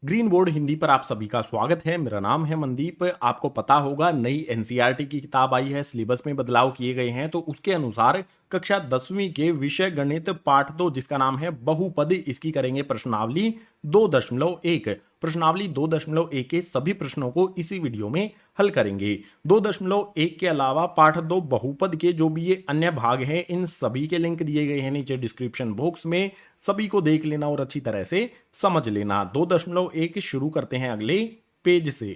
Green board Hindi पर आप सभी का स्वागत है। मेरा नाम है मनदीप। आपको पता होगा नई एनसीईआरटी की किताब आई है, सिलेबस में बदलाव किए गए हैं। तो उसके अनुसार कक्षा 10वीं के विषय गणित पाठ 2 जिसका नाम है बहुपद, इसकी करेंगे प्रश्नावली 2.1। प्रश्नावली 2.1 के सभी प्रश्नों को इसी वीडियो में हल करेंगे। 2.1 के अलावा पाठ 2 बहुपद के जो भी ये अन्य भाग हैं, इन सभी के लिंक दिए गए हैं नीचे डिस्क्रिप्शन बॉक्स में। सभी को देख लेना और अच्छी तरह से समझ लेना। 2.1 शुरू करते हैं अगले पेज से।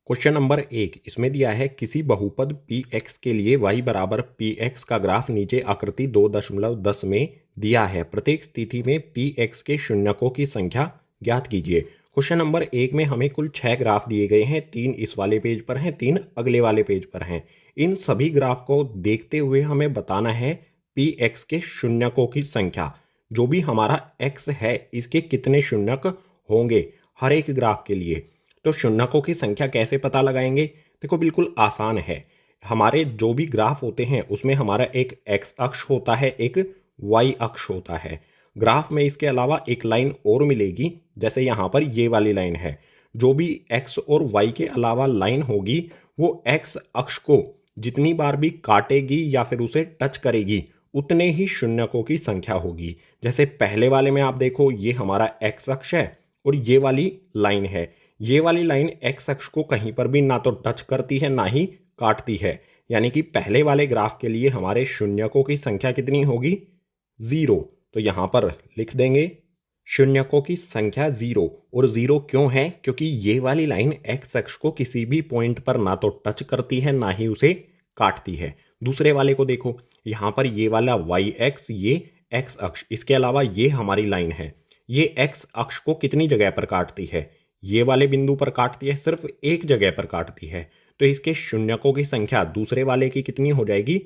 क्वेश्चन नंबर 1 इसमें दिया है किसी बहुपद px के लिए y बराबर px का ग्राफ नीचे आकृति 2.10 में दिया है। प्रत्येक स्थिति में px के शून्यकों की संख्या ज्ञात कीजिए। क्वेश्चन नंबर 1 में हमें कुल 6 ग्राफ दिए गए हैं। 3 इस वाले पेज पर हैं, 3 अगले वाले पेज पर हैं। इन सभी ग्राफ को देखते हुए हमें बताना है px के शून्यकों की संख्या। जो भी हमारा x है इसके कितने शून्यक होंगे हर एक ग्राफ के लिए। तो शून्यकों की संख्या कैसे पता लगाएंगे? देखो बिल्कुल आसान है। हमारे जो भी ग्राफ होते हैं उसमें हमारा एक x अक्ष होता है, एक y अक्ष होता है। ग्राफ में इसके अलावा एक लाइन और मिलेगी, जैसे यहाँ पर ये वाली लाइन है। जो भी x और y के अलावा लाइन होगी वो x अक्ष को जितनी बार भी काटेगी या फिर उसे टच करेगी उतने ही शून्यकों की संख्या होगी। जैसे पहले वाले में आप देखो, ये हमारा x अक्ष है और ये वाली लाइन है। ये वाली लाइन x अक्ष को कहीं पर भी ना तो टच करती है ना ही काटती है। यानी कि पहले वाले ग्राफ के लिए हमारे शून्यकों की संख्या कितनी होगी? 0। तो यहां पर लिख देंगे शून्यकों की संख्या 0। और 0 क्यों है? क्योंकि ये वाली लाइन x अक्ष को किसी भी पॉइंट पर ना तो टच करती है ना ही उसे काटती है। दूसरे वाले को देखो, यहां पर ये वाला y x, ये x अक्ष, इसके अलावा ये हमारी लाइन है। ये x अक्ष को कितनी जगह पर काटती है? ये वाले बिंदु पर काटती है, सिर्फ एक जगह पर काटती है। तो इसके शून्यकों की संख्या दूसरे वाले की कितनी हो जाएगी?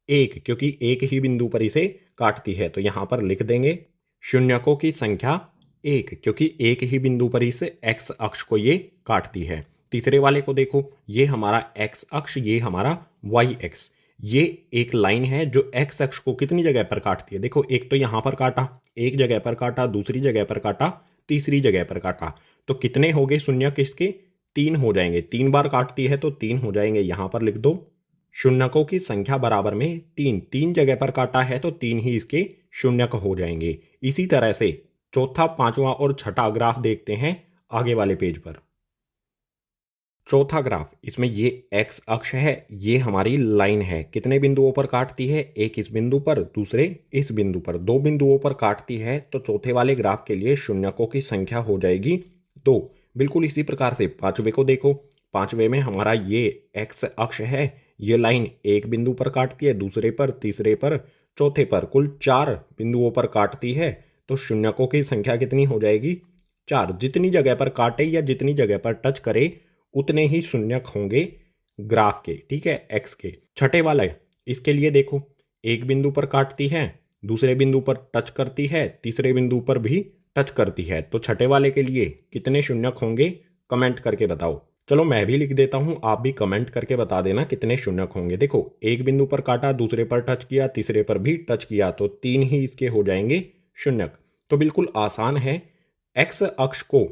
1, क्योंकि एक ही बिंदु पर इसे काटती है। तो यहां पर लिख देंगे शून्यकों की संख्या 1, क्योंकि एक ही बिंदु पर इस x अक्ष को ये काटती है। तीसरे वाले को देखो, ये हमारा x अक्ष, ये हमारा y अक्ष। ये एक लाइन है जो x अक्ष को कितनी जगह पर काटती है? देखो, एक तो यहां पर काटा, एक जगह पर काटा, दूसरी जगह पर काटा, तीसरी जगह पर काटा। तो कितने हो गए शून्यक इसके? 3 हो जाएंगे। 3 बार काटती है तो 3 हो जाएंगे। यहां पर लिख दो शून्यकों की संख्या बराबर में 3। 3 जगह पर काटा है तो 3 ही इसके शून्यक हो जाएंगे। इसी तरह से चौथा, पांचवा और छठा ग्राफ देखते हैं आगे वाले पेज पर। चौथा ग्राफ, इसमें ये x अक्ष है, ये हमारी लाइन है। कितने बिंदुओं पर काटती है? एक इस बिंदु पर, दूसरे इस बिंदु पर। 2 बिंदुओं पर काटती है। तो चौथे वाले ग्राफ के लिए शून्यकों की संख्या हो जाएगी 2। बिल्कुल इसी प्रकार से पांचवे को देखो। पांचवे में हमारा ये x अक्ष है, ये लाइन एक बिंदु पर काटती है, दूसरे पर, तीसरे पर, चौथे पर। कुल 4 बिंदुओं पर काटती है। तो शून्यकों की संख्या कितनी हो जाएगी? 4। जितनी जगह पर काटे या जितनी जगह पर टच करे उतने ही शून्यक होंगे ग्राफ के, ठीक है, x के। छठे वाला इसके लिए देखो, एक बिंदु पर काटती है, दूसरे बिंदु पर टच करती है, तीसरे बिंदु पर भी टच करती है। तो छठे वाले के लिए कितने शून्यक होंगे? कमेंट करके बताओ। चलो मैं भी लिख देता हूं, आप भी कमेंट करके बता देना कितने शून्यक होंगे। देखो, एक बिंदु पर काटा, दूसरे पर टच किया, तीसरे पर भी टच किया, तो 3 ही इसके हो जाएंगे शून्यक। तो बिल्कुल आसान है। x अक्ष को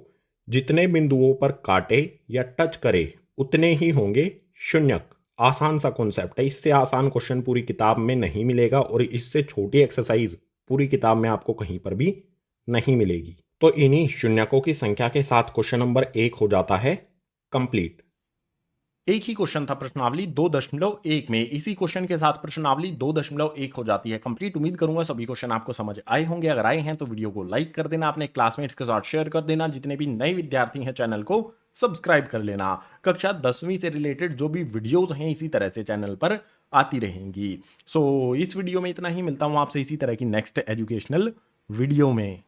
जितने बिंदुओं पर काटे या टच करे उतने ही होंगे शून्यक। आसान सा कॉन्सेप्ट है। इससे आसान क्वेश्चन पूरी किताब में नहीं मिलेगा और इससे छोटी एक्सरसाइज पूरी किताब में आपको कहीं पर भी नहीं मिलेगी। तो इन्हीं शून्यकों की संख्या के साथ क्वेश्चन नंबर 1 हो जाता है कंप्लीट। एक ही क्वेश्चन था प्रश्नावली 2.1 में। इसी क्वेश्चन के साथ प्रश्नावली 2.1 हो जाती है कंप्लीट। उम्मीद करूंगा सभी क्वेश्चन आपको समझ आए होंगे। अगर आए हैं तो वीडियो को लाइक कर देना, अपने क्लासमेट्स के साथ शेयर कर देना। जितने भी नए विद्यार्थी हैं चैनल को सब्सक्राइब कर लेना। कक्षा 10वीं से रिलेटेड जो भी वीडियोज हैं इसी तरह से चैनल पर आती रहेंगी। सो इस वीडियो में इतना ही। मिलता हूं आपसे इसी तरह की नेक्स्ट एजुकेशनल वीडियो में।